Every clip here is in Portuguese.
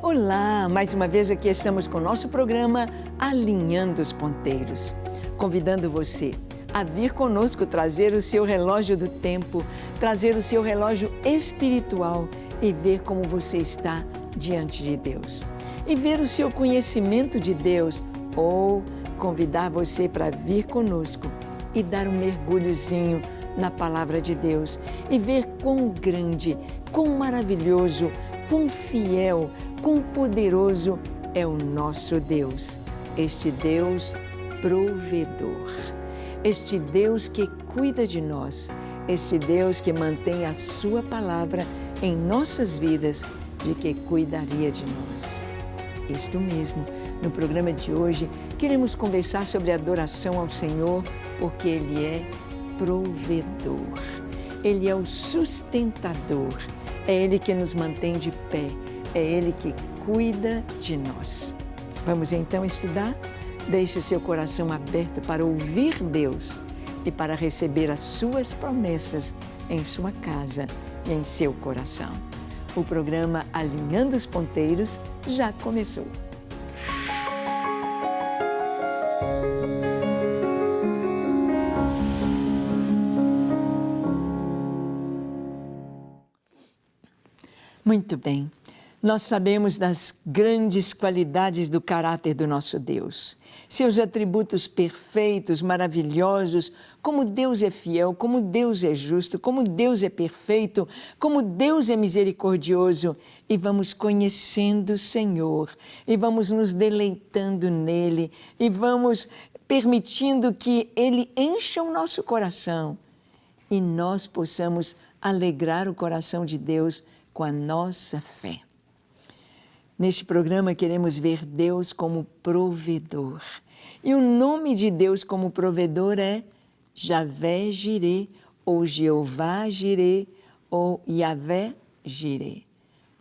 Olá, mais uma vez aqui estamos com o nosso programa Alinhando os Ponteiros, convidando você a vir conosco trazer o seu relógio do tempo, trazer o seu relógio espiritual e ver como você está diante de Deus. E ver o seu conhecimento de Deus ou convidar você para vir conosco e dar um mergulhozinho na Palavra de Deus e ver quão grande, quão maravilhoso, quão fiel, quão poderoso é o nosso Deus, este Deus provedor, este Deus que cuida de nós, este Deus que mantém a sua palavra em nossas vidas, de que cuidaria de nós. Isto mesmo, no programa de hoje queremos conversar sobre adoração ao Senhor, porque Ele é provedor, Ele é o sustentador, é Ele que nos mantém de pé, é Ele que cuida de nós. Vamos então estudar? Deixe o seu coração aberto para ouvir Deus e para receber as suas promessas em sua casa e em seu coração. O programa Alinhando os Ponteiros já começou. Muito bem, nós sabemos das grandes qualidades do caráter do nosso Deus, seus atributos perfeitos, maravilhosos, como Deus é fiel, como Deus é justo, como Deus é perfeito, como Deus é misericordioso. E vamos conhecendo o Senhor, e vamos nos deleitando nele, e vamos permitindo que Ele encha o nosso coração e nós possamos alegrar o coração de Deus com a nossa fé. Neste programa queremos ver Deus como provedor. E o nome de Deus como provedor é Javé Jirê, ou Jeová Jirê, ou Yavé Jirê,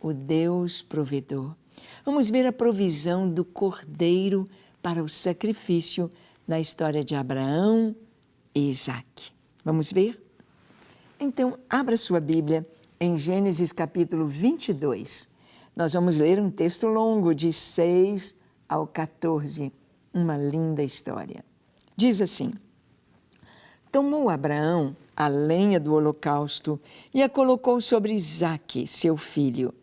o Deus provedor. Vamos ver a provisão do cordeiro para o sacrifício na história de Abraão e Isaque. Vamos ver? Então, abra sua Bíblia em Gênesis capítulo 22. Nós vamos ler um texto longo de 6 ao 14, uma linda história. Diz assim: Tomou Abraão a lenha do holocausto e a colocou sobre Isaque, seu filho.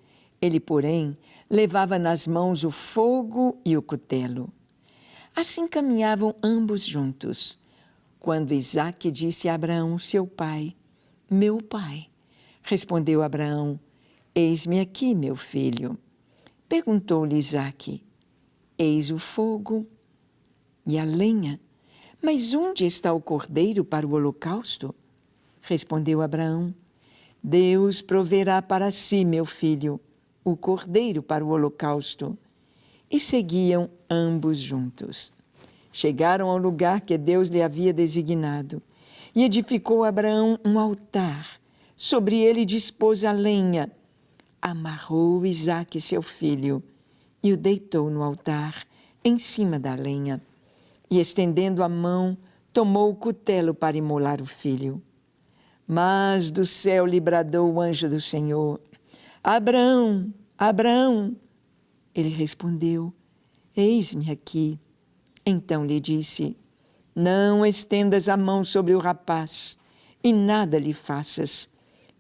Ele, porém, levava nas mãos o fogo e o cutelo. Assim caminhavam ambos juntos, quando Isaque disse a Abraão, seu pai: Meu pai. Respondeu Abraão: Eis-me aqui, meu filho. Perguntou-lhe Isaque: Eis o fogo e a lenha, mas onde está o cordeiro para o holocausto? Respondeu Abraão: Deus proverá para si, meu filho, o cordeiro para o holocausto. E seguiam ambos juntos. Chegaram ao lugar que Deus lhe havia designado, e edificou Abraão um altar. Sobre ele dispôs a lenha, amarrou Isaque, seu filho, e o deitou no altar, em cima da lenha. E, estendendo a mão, tomou o cutelo para imolar o filho. Mas do céu lhe bradou o anjo do Senhor: Abraão, Abraão! Ele respondeu: Eis-me aqui. Então lhe disse: Não estendas a mão sobre o rapaz, e nada lhe faças,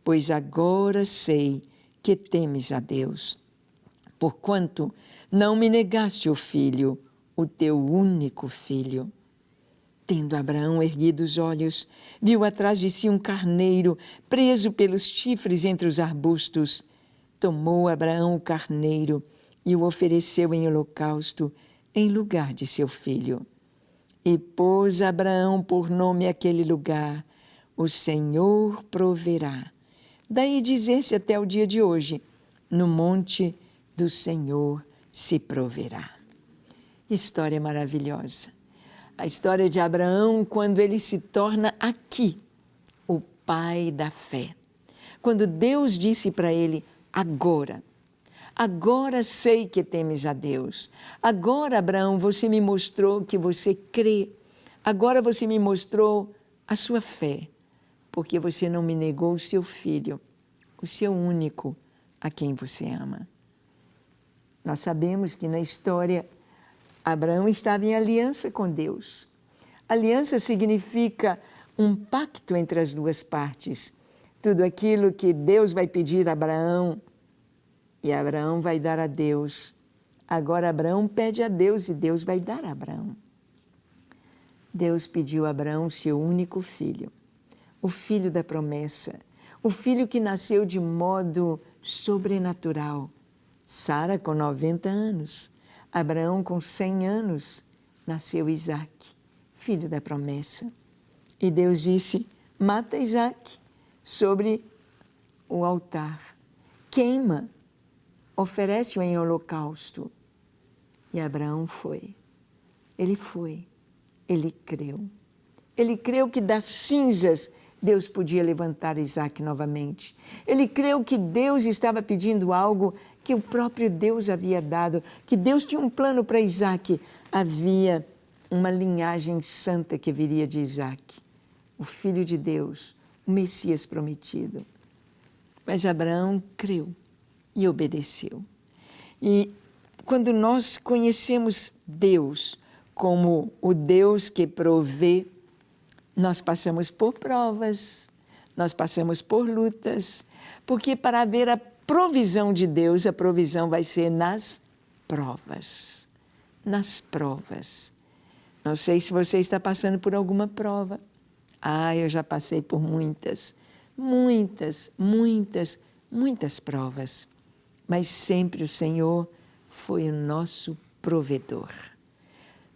pois agora sei que temes a Deus, porquanto não me negaste o filho, o teu único filho. Tendo Abraão erguido os olhos, viu atrás de si um carneiro preso pelos chifres entre os arbustos. Tomou Abraão o carneiro e o ofereceu em holocausto em lugar de seu filho. E pôs Abraão por nome aquele lugar: O Senhor proverá. Daí dizer-se até o dia de hoje: No monte do Senhor se proverá. História maravilhosa. A história de Abraão, quando ele se torna aqui o pai da fé. Quando Deus disse para ele: agora sei que temes a Deus. Agora, Abraão, você me mostrou que você crê. Agora você me mostrou a sua fé, porque você não me negou o seu filho, o seu único, a quem você ama. Nós sabemos que na história Abraão estava em aliança com Deus. Aliança significa um pacto entre as duas partes. Tudo aquilo que Deus vai pedir a Abraão e Abraão vai dar a Deus. Agora Abraão pede a Deus e Deus vai dar a Abraão. Deus pediu a Abraão seu único filho, o filho da promessa, o filho que nasceu de modo sobrenatural. Sara com 90 anos, Abraão com 100 anos, nasceu Isaque, filho da promessa. E Deus disse, mata Isaque sobre o altar, queima, oferece-o em holocausto. E Abraão foi, ele creu. Ele creu que das cinzas Deus podia levantar Isaque novamente. Ele creu que Deus estava pedindo algo que o próprio Deus havia dado, que Deus tinha um plano para Isaque. Havia uma linhagem santa que viria de Isaque, o Filho de Deus, o Messias prometido. Mas Abraão creu e obedeceu. E quando nós conhecemos Deus como o Deus que provê, nós passamos por provas, nós passamos por lutas, porque para haver a provisão de Deus, a provisão vai ser nas provas. Nas provas. Não sei se você está passando por alguma prova. Eu já passei por muitas provas. Mas sempre o Senhor foi o nosso provedor.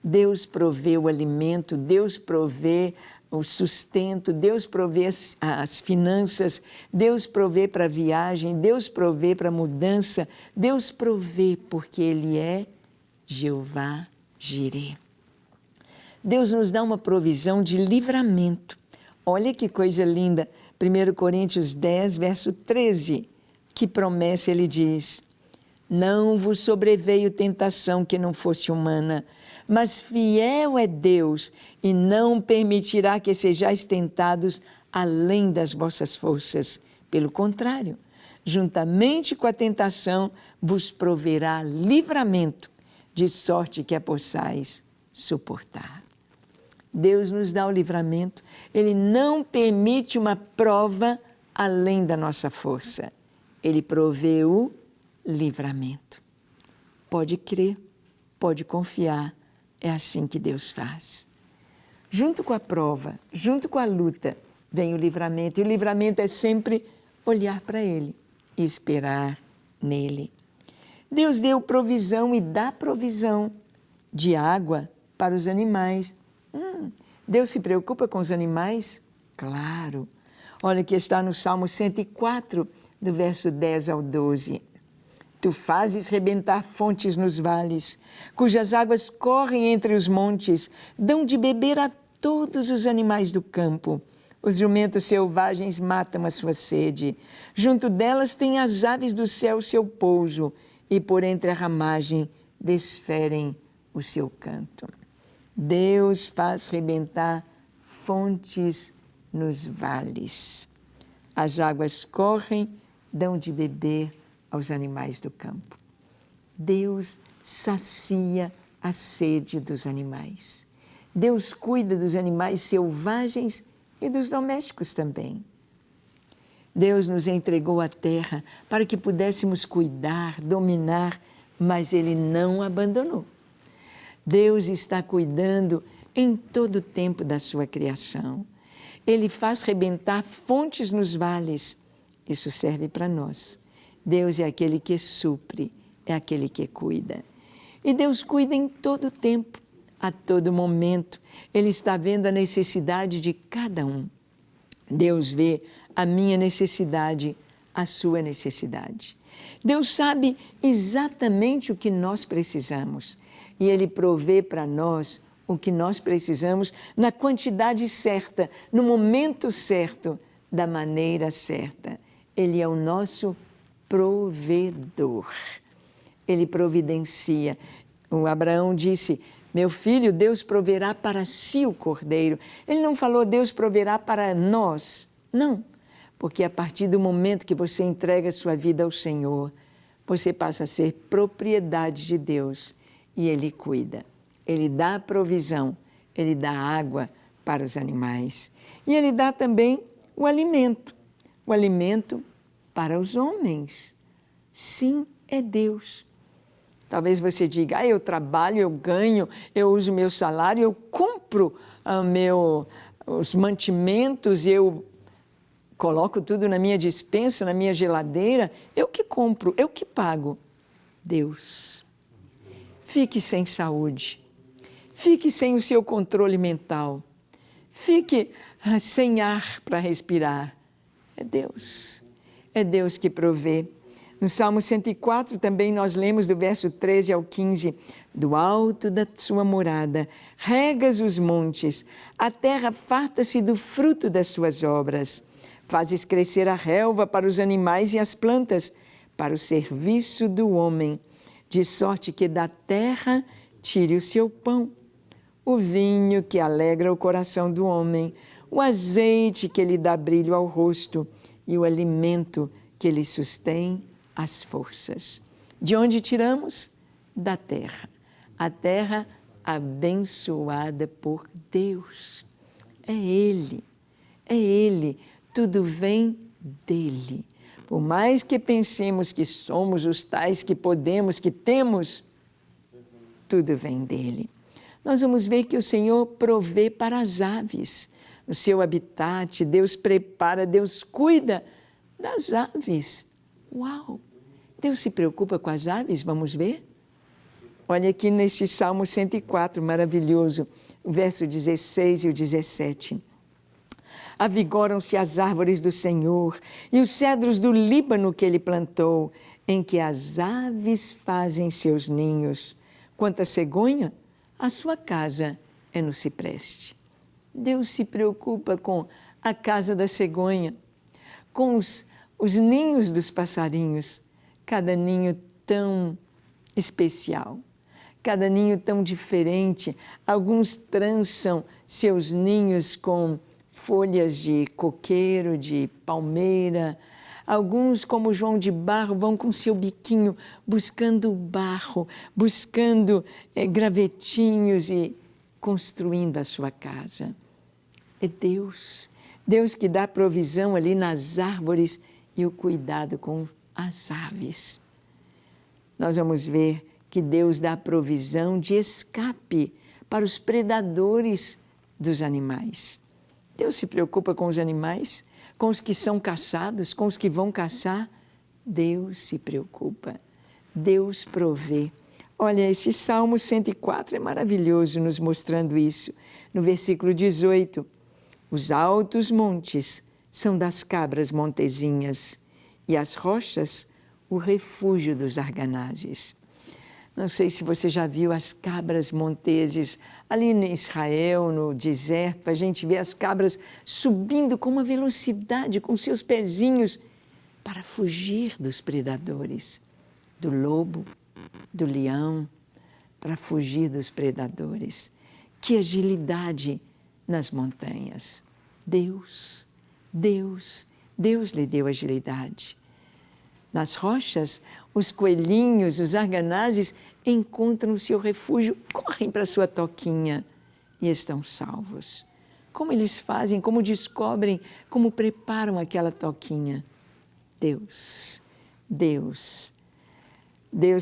Deus provê o alimento, Deus provê o sustento, Deus provê as finanças, Deus provê para a viagem, Deus provê para a mudança, Deus provê porque Ele é Jeová Jireh. Deus nos dá uma provisão de livramento. Olha que coisa linda, 1 Coríntios 10, verso 13, que promessa ele diz: não vos sobreveio tentação que não fosse humana, mas fiel é Deus e não permitirá que sejais tentados além das vossas forças. Pelo contrário, juntamente com a tentação vos proverá livramento, de sorte que a possais suportar. Deus nos dá o livramento, Ele não permite uma prova além da nossa força. Ele provê o livramento. Pode crer, pode confiar, é assim que Deus faz. Junto com a prova, junto com a luta, vem o livramento. E o livramento é sempre olhar para Ele e esperar nele. Deus deu provisão e dá provisão de água para os animais. Deus se preocupa com os animais? Claro. Olha que está no Salmo 104, do verso 10 ao 12. Tu fazes rebentar fontes nos vales, cujas águas correm entre os montes, dão de beber a todos os animais do campo. Os jumentos selvagens matam a sua sede. Junto delas tem as aves do céu seu pouso, e por entre a ramagem desferem o seu canto. Deus faz rebentar fontes nos vales. As águas correm, dão de beber aos animais do campo. Deus sacia a sede dos animais. Deus cuida dos animais selvagens e dos domésticos também. Deus nos entregou a terra para que pudéssemos cuidar, dominar, mas Ele não abandonou. Deus está cuidando em todo o tempo da sua criação. Ele faz rebentar fontes nos vales. Isso serve para nós. Deus é aquele que supre, é aquele que cuida. E Deus cuida em todo o tempo, a todo momento. Ele está vendo a necessidade de cada um. Deus vê a minha necessidade, a sua necessidade. Deus sabe exatamente o que nós precisamos. E Ele provê para nós o que nós precisamos na quantidade certa, no momento certo, da maneira certa. Ele é o nosso provedor. Ele providencia. O Abraão disse, meu filho, Deus proverá para si o cordeiro. Ele não falou, Deus proverá para nós. Não, porque a partir do momento que você entrega a sua vida ao Senhor, você passa a ser propriedade de Deus e Ele cuida. Ele dá a provisão, Ele dá água para os animais. E Ele dá também o alimento para os homens. Sim, é Deus. Talvez você diga, eu trabalho, eu ganho, eu uso meu salário, eu compro os mantimentos, eu coloco tudo na minha despensa, na minha geladeira, eu que compro, eu que pago. Deus, fique sem saúde, fique sem o seu controle mental, fique sem ar para respirar. É Deus que provê. No Salmo 104 também nós lemos do verso 13 ao 15, do alto da sua morada, regas os montes, a terra farta-se do fruto das suas obras. Fazes crescer a relva para os animais e as plantas, para o serviço do homem, de sorte que da terra tire o seu pão. O vinho que alegra o coração do homem, o azeite que lhe dá brilho ao rosto e o alimento que lhe sustém as forças. De onde tiramos? Da terra. A terra abençoada por Deus. É Ele. Tudo vem dEle. Por mais que pensemos que somos os tais que podemos, que temos, tudo vem dEle. Nós vamos ver que o Senhor provê para as aves. No seu habitat, Deus prepara, Deus cuida das aves. Uau! Deus se preocupa com as aves, vamos ver? Olha aqui neste Salmo 104, maravilhoso, o verso 16 e o 17. Avigoram-se as árvores do Senhor e os cedros do Líbano que Ele plantou, em que as aves fazem seus ninhos. Quanto à cegonha, a sua casa é no cipreste. Deus se preocupa com a casa da cegonha, com os ninhos dos passarinhos, cada ninho tão especial, cada ninho tão diferente. Alguns trançam seus ninhos com folhas de coqueiro, de palmeira. Alguns, como João de Barro, vão com seu biquinho buscando barro, buscando gravetinhos e construindo a sua casa. É Deus que dá provisão ali nas árvores e o cuidado com as aves. Nós vamos ver que Deus dá provisão de escape para os predadores dos animais. Deus se preocupa com os animais, com os que são caçados, com os que vão caçar. Deus se preocupa, Deus provê. Olha, esse Salmo 104 é maravilhoso nos mostrando isso. No versículo 18, os altos montes são das cabras montezinhas e as rochas o refúgio dos arganazes. Não sei se você já viu as cabras monteses ali em Israel, no deserto. A gente vê as cabras subindo com uma velocidade, com seus pezinhos, para fugir dos predadores, do lobo, do leão, para fugir dos predadores. Que agilidade nas montanhas. Deus lhe deu agilidade. Nas rochas, os coelhinhos, os arganazes encontram o seu refúgio, correm para a sua toquinha e estão salvos. Como eles fazem, como descobrem, como preparam aquela toquinha? Deus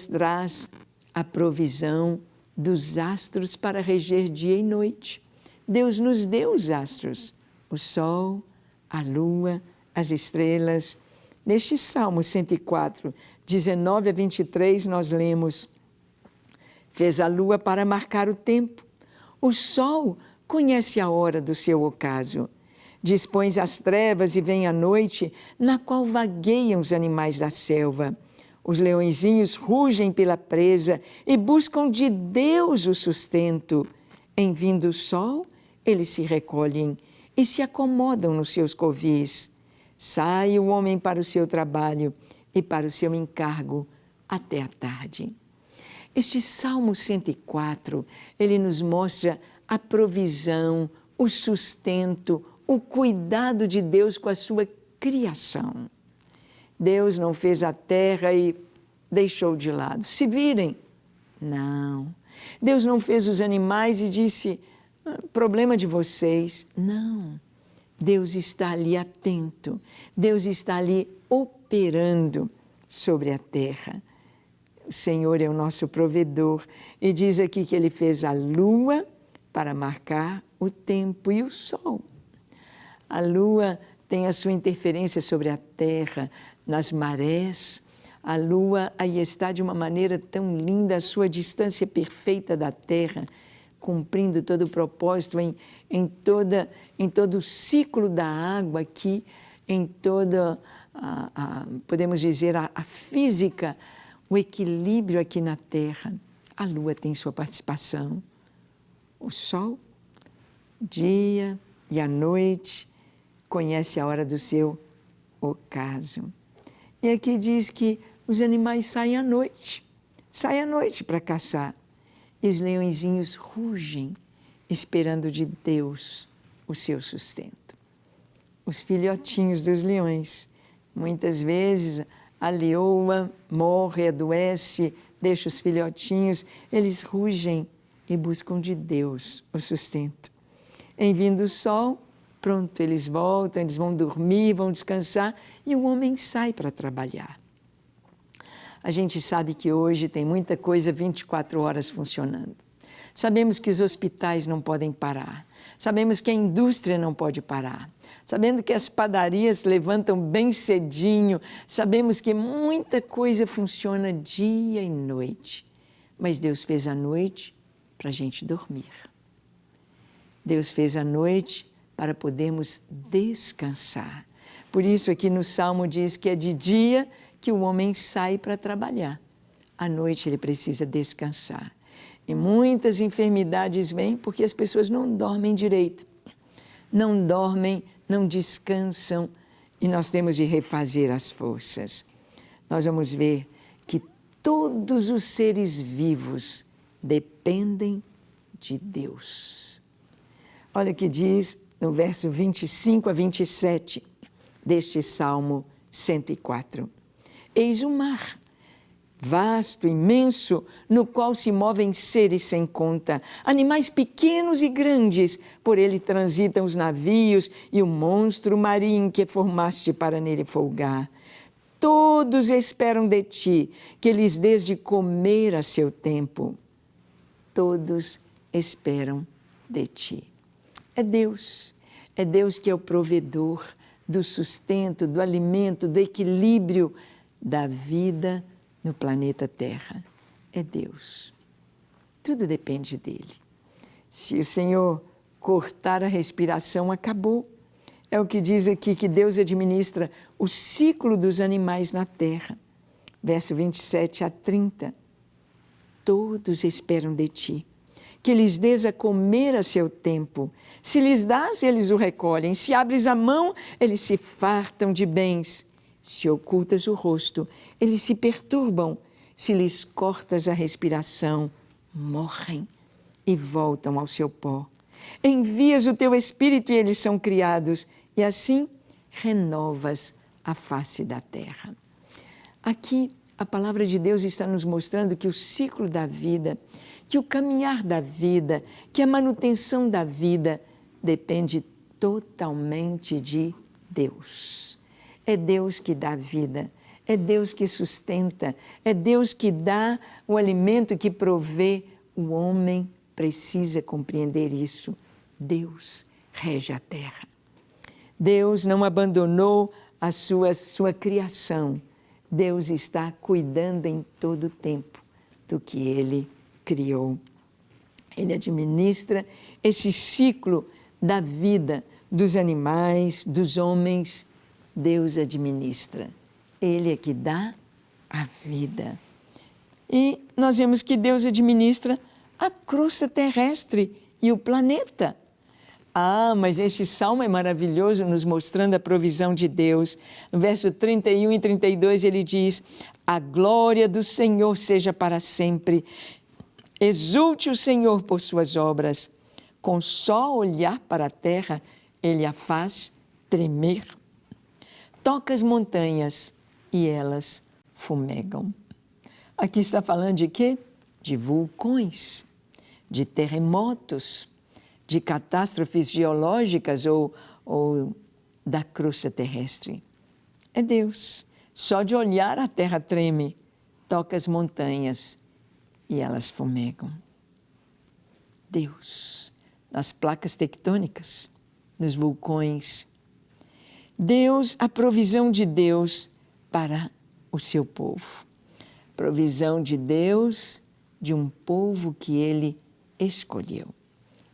traz a provisão dos astros para reger dia e noite. Deus nos deu os astros, o sol, a lua, as estrelas. Neste Salmo 104, 19 a 23, nós lemos: fez a lua para marcar o tempo, o sol conhece a hora do seu ocaso. Dispões as trevas e vem a noite, na qual vagueiam os animais da selva. Os leõezinhos rugem pela presa e buscam de Deus o sustento. Em vindo o sol, eles se recolhem e se acomodam nos seus covis. Sai o homem para o seu trabalho e para o seu encargo até a tarde. Este Salmo 104, ele nos mostra a provisão, o sustento, o cuidado de Deus com a sua criação. Deus não fez a terra e deixou de lado. Se virem. Não. Deus não fez os animais e disse, problema de vocês. Não. Deus está ali atento. Deus está ali operando sobre a terra. O Senhor é o nosso provedor. E diz aqui que Ele fez a lua para marcar o tempo e o sol. A lua tem a sua interferência sobre a terra, nas marés. A lua aí está de uma maneira tão linda, a sua distância perfeita da terra, cumprindo todo o propósito em todo o ciclo da água aqui, em toda, podemos dizer, a física, o equilíbrio aqui na terra. A lua tem sua participação. O sol, dia e a noite, conhece a hora do seu ocaso. E aqui diz que os animais saem à noite para caçar. E os leõezinhos rugem, esperando de Deus o seu sustento. Os filhotinhos dos leões. Muitas vezes a leoa morre, adoece, deixa os filhotinhos, eles rugem e buscam de Deus o sustento. Em vindo o sol, pronto, eles voltam, eles vão dormir, vão descansar e o homem sai para trabalhar. A gente sabe que hoje tem muita coisa 24 horas funcionando. Sabemos que os hospitais não podem parar. Sabemos que a indústria não pode parar. Sabendo que as padarias levantam bem cedinho. Sabemos que muita coisa funciona dia e noite. Mas Deus fez a noite para a gente dormir. Deus fez a noite para podermos descansar. Por isso aqui no Salmo diz que é de dia que o homem sai para trabalhar. À noite ele precisa descansar. E muitas enfermidades vêm porque as pessoas não dormem direito. Não dormem, não descansam e nós temos de refazer as forças. Nós vamos ver que todos os seres vivos dependem de Deus. Olha o que diz no verso 25 a 27 deste Salmo 104. Eis o mar, vasto, imenso, no qual se movem seres sem conta, animais pequenos e grandes, por ele transitam os navios e o monstro marinho que formaste para nele folgar. Todos esperam de ti, que lhes dês de comer a seu tempo. Todos esperam de ti. É Deus que é o provedor do sustento, do alimento, do equilíbrio da vida no planeta Terra. É Deus. Tudo depende dele. Se o Senhor cortar a respiração, acabou. É o que diz aqui, que Deus administra o ciclo dos animais na terra. Verso 27 a 30. Todos esperam de ti, que lhes dês a comer a seu tempo. Se lhes dás, eles o recolhem. Se abres a mão, eles se fartam de bens. Se ocultas o rosto, eles se perturbam. Se lhes cortas a respiração, morrem e voltam ao seu pó. Envias o teu espírito e eles são criados, e assim renovas a face da terra. Aqui a palavra de Deus está nos mostrando que o ciclo da vida, que o caminhar da vida, que a manutenção da vida depende totalmente de Deus. É Deus que dá vida, é Deus que sustenta, é Deus que dá o alimento, que provê. O homem precisa compreender isso. Deus rege a terra. Deus não abandonou a sua criação. Deus está cuidando em todo o tempo do que Ele criou. Ele administra esse ciclo da vida dos animais, dos homens. Deus administra. Ele é que dá a vida. E nós vemos que Deus administra a crosta terrestre e o planeta. Ah, mas este salmo é maravilhoso, nos mostrando a provisão de Deus. No verso 31 e 32 ele diz: a glória do Senhor seja para sempre. Exulte o Senhor por suas obras. Com só olhar para a terra, Ele a faz tremer. Toca as montanhas e elas fumegam. Aqui está falando de quê? De vulcões, de terremotos, de catástrofes geológicas ou da crosta terrestre. É Deus. Só de olhar a terra treme, toca as montanhas e elas fumegam. Deus, nas placas tectônicas, nos vulcões. Deus, a provisão de Deus para o seu povo. Provisão de Deus de um povo que Ele escolheu.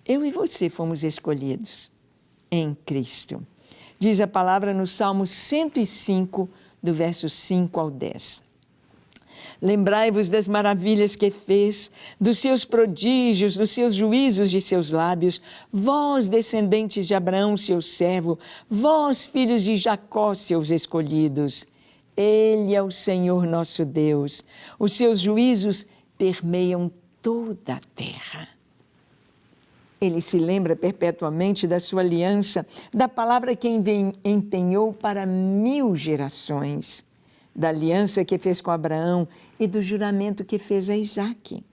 Eu e você fomos escolhidos em Cristo. Diz a palavra no Salmo 105, do verso 5 ao 10. Lembrai-vos das maravilhas que fez, dos seus prodígios, dos seus juízos de seus lábios, vós, descendentes de Abraão, seu servo, vós, filhos de Jacó, seus escolhidos. Ele é o Senhor nosso Deus. Os seus juízos permeiam toda a terra. Ele se lembra perpetuamente da sua aliança, da palavra que empenhou para 1000 gerações, da aliança que fez com Abraão e do juramento que fez a Isaque,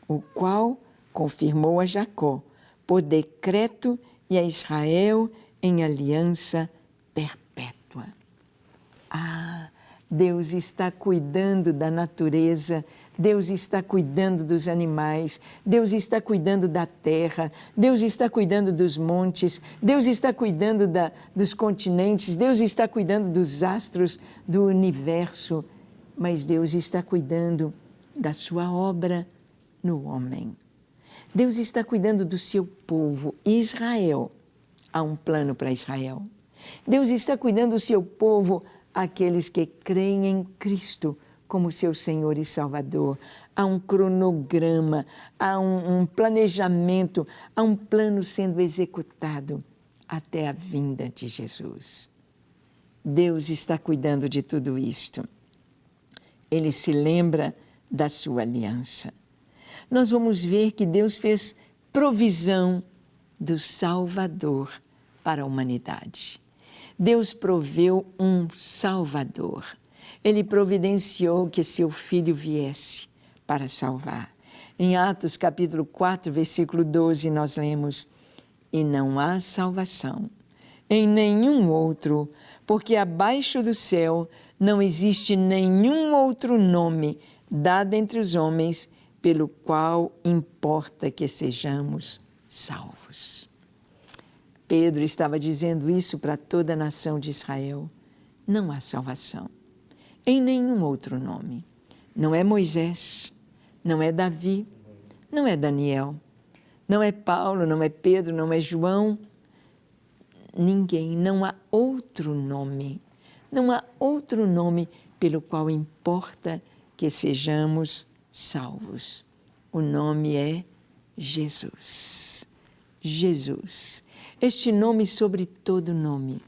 o qual confirmou a Jacó por decreto e a Israel em aliança perpétua. Ah, Deus está cuidando da natureza, Deus está cuidando dos animais, Deus está cuidando da terra, Deus está cuidando dos montes, Deus está cuidando dos continentes, Deus está cuidando dos astros do universo, mas Deus está cuidando da sua obra no homem. Deus está cuidando do seu povo, Israel. Há um plano para Israel. Deus está cuidando do seu povo, aqueles que creem em Cristo como seu Senhor e Salvador. Há um cronograma, há um planejamento, há um plano sendo executado até a vinda de Jesus. Deus está cuidando de tudo isto. Ele se lembra da sua aliança. Nós vamos ver que Deus fez provisão do Salvador para a humanidade. Deus proveu um Salvador. Ele providenciou que seu Filho viesse para salvar. Em Atos capítulo 4, versículo 12, nós lemos: E não há salvação em nenhum outro, porque abaixo do céu não existe nenhum outro nome dado entre os homens pelo qual importa que sejamos salvos. Pedro estava dizendo isso para toda a nação de Israel. Não há salvação em nenhum outro nome. Não é Moisés, não é Davi, não é Daniel, não é Paulo, não é Pedro, não é João. Ninguém, não há outro nome. Não há outro nome pelo qual importa que sejamos salvos. O nome é Jesus. Jesus. Este nome sobre todo nome.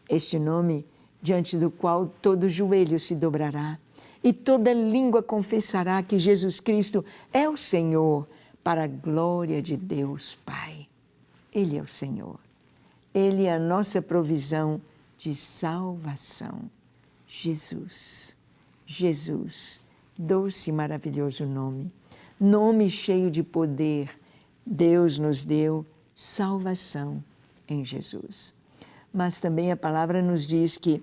Este nome diante do qual todo joelho se dobrará e toda língua confessará que Jesus Cristo é o Senhor, para a glória de Deus Pai. Ele é o Senhor. Ele é a nossa provisão de salvação. Jesus. Jesus. Doce e maravilhoso nome. Nome cheio de poder. Deus nos deu salvação em Jesus. Mas também a palavra nos diz que,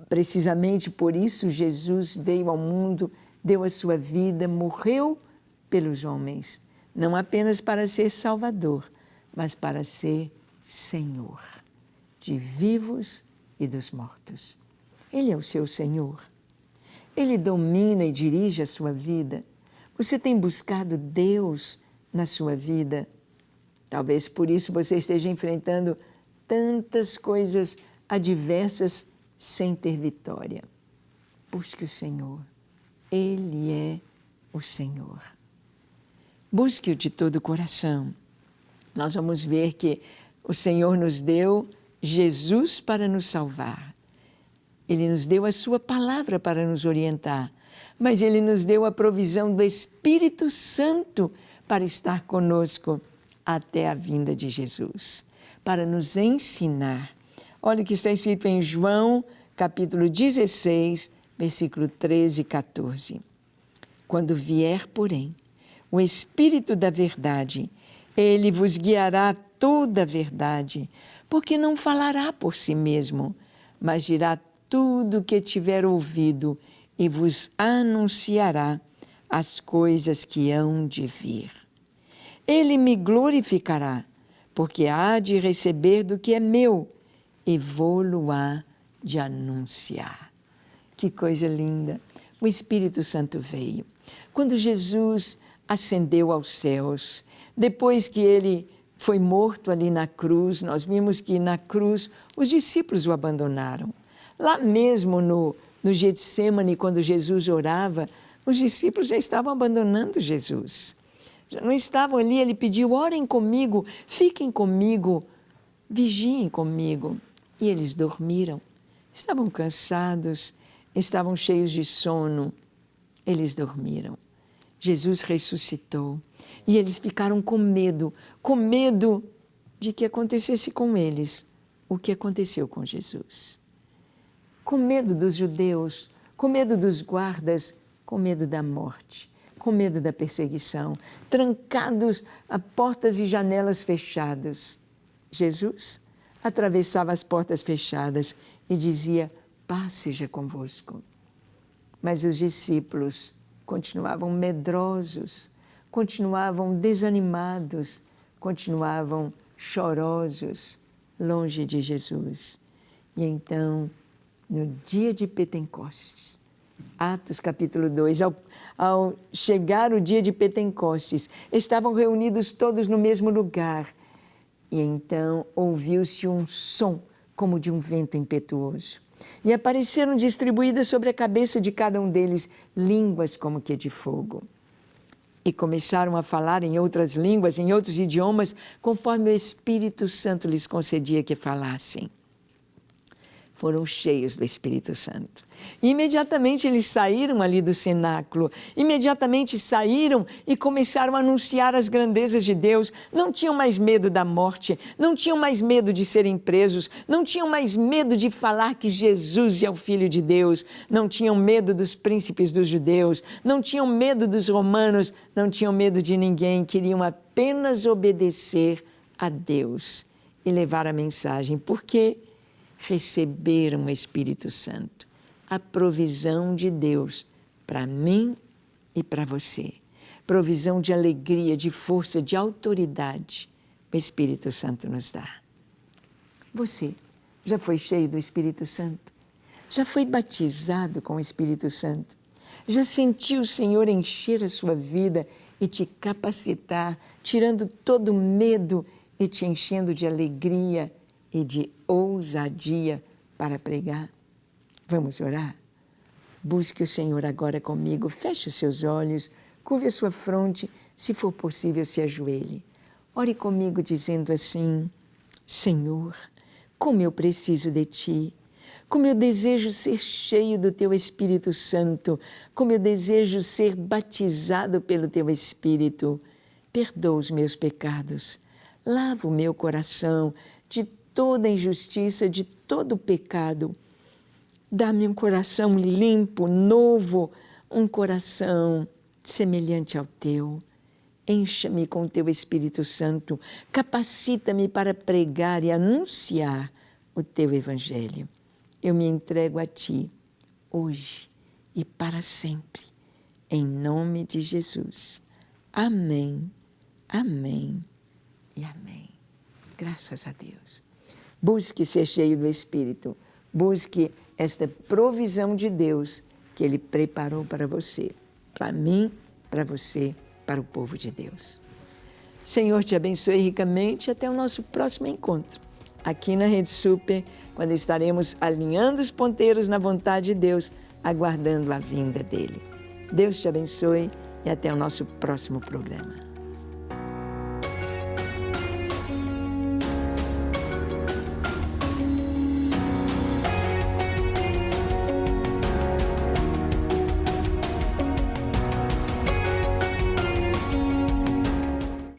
precisamente por isso, Jesus veio ao mundo, deu a sua vida, morreu pelos homens, não apenas para ser Salvador, mas para ser Senhor de vivos e dos mortos. Ele é o seu Senhor. Ele domina e dirige a sua vida. Você tem buscado Deus na sua vida? Talvez por isso você esteja enfrentando tantas coisas adversas sem ter vitória. Busque o Senhor. Ele é o Senhor. Busque-o de todo o coração. Nós vamos ver que o Senhor nos deu Jesus para nos salvar. Ele nos deu a sua palavra para nos orientar, mas Ele nos deu a provisão do Espírito Santo para estar conosco até a vinda de Jesus, para nos ensinar. Olha o que está escrito em João, capítulo 16, versículo 13 e 14. Quando vier, porém, o Espírito da verdade, ele vos guiará a toda a verdade, porque não falará por si mesmo, mas dirá tudo o que tiver ouvido e vos anunciará as coisas que hão de vir. Ele me glorificará, porque há de receber do que é meu e vô-lo-á de anunciar. Que coisa linda! O Espírito Santo veio. Quando Jesus ascendeu aos céus, depois que ele foi morto ali na cruz, nós vimos que na cruz os discípulos o abandonaram. Lá mesmo no Getsêmani, quando Jesus orava, os discípulos já estavam abandonando Jesus. Já não estavam ali, ele pediu, orem comigo, fiquem comigo, vigiem comigo. E eles dormiram. Estavam cansados, estavam cheios de sono. Eles dormiram. Jesus ressuscitou e eles ficaram com medo de que acontecesse com eles o que aconteceu com Jesus. Com medo dos judeus, com medo dos guardas, com medo da morte, com medo da perseguição, trancados a portas e janelas fechadas. Jesus atravessava as portas fechadas e dizia, paz seja convosco. Mas os discípulos continuavam medrosos, continuavam desanimados, continuavam chorosos, longe de Jesus. E então, no dia de Pentecostes, Atos capítulo 2, ao chegar o dia de Pentecostes, estavam reunidos todos no mesmo lugar. E então ouviu-se um som como de um vento impetuoso. E apareceram distribuídas sobre a cabeça de cada um deles línguas como que de fogo. E começaram a falar em outras línguas, em outros idiomas, conforme o Espírito Santo lhes concedia que falassem. Foram cheios do Espírito Santo. E imediatamente eles saíram ali do cenáculo, imediatamente saíram e começaram a anunciar as grandezas de Deus. Não tinham mais medo da morte, não tinham mais medo de serem presos, não tinham mais medo de falar que Jesus é o Filho de Deus, não tinham medo dos príncipes dos judeus, não tinham medo dos romanos, não tinham medo de ninguém, queriam apenas obedecer a Deus e levar a mensagem. Por quê? Receberam o Espírito Santo, a provisão de Deus para mim e para você. Provisão de alegria, de força, de autoridade. O Espírito Santo nos dá. Você já foi cheio do Espírito Santo? Já foi batizado com o Espírito Santo? Já sentiu o Senhor encher a sua vida e te capacitar, tirando todo o medo e te enchendo de alegria e de ousadia para pregar? Vamos orar? Busque o Senhor agora comigo, feche os seus olhos, curve a sua fronte, se for possível, se ajoelhe. Ore comigo dizendo assim, Senhor, como eu preciso de Ti, como eu desejo ser cheio do Teu Espírito Santo, como eu desejo ser batizado pelo Teu Espírito. Perdoa os meus pecados, lava o meu coração de toda injustiça, de todo pecado. Dá-me um coração limpo, novo, um coração semelhante ao Teu. Encha-me com o Teu Espírito Santo, capacita-me para pregar e anunciar o Teu Evangelho. Eu me entrego a Ti, hoje e para sempre, em nome de Jesus. Amém, amém e amém. Graças a Deus. Busque ser cheio do Espírito. Busque esta provisão de Deus que Ele preparou para você, para mim, para você, para o povo de Deus. Senhor, te abençoe ricamente. Até o nosso próximo encontro, aqui na Rede Super, quando estaremos alinhando os ponteiros na vontade de Deus, aguardando a vinda dEle. Deus te abençoe e até o nosso próximo programa.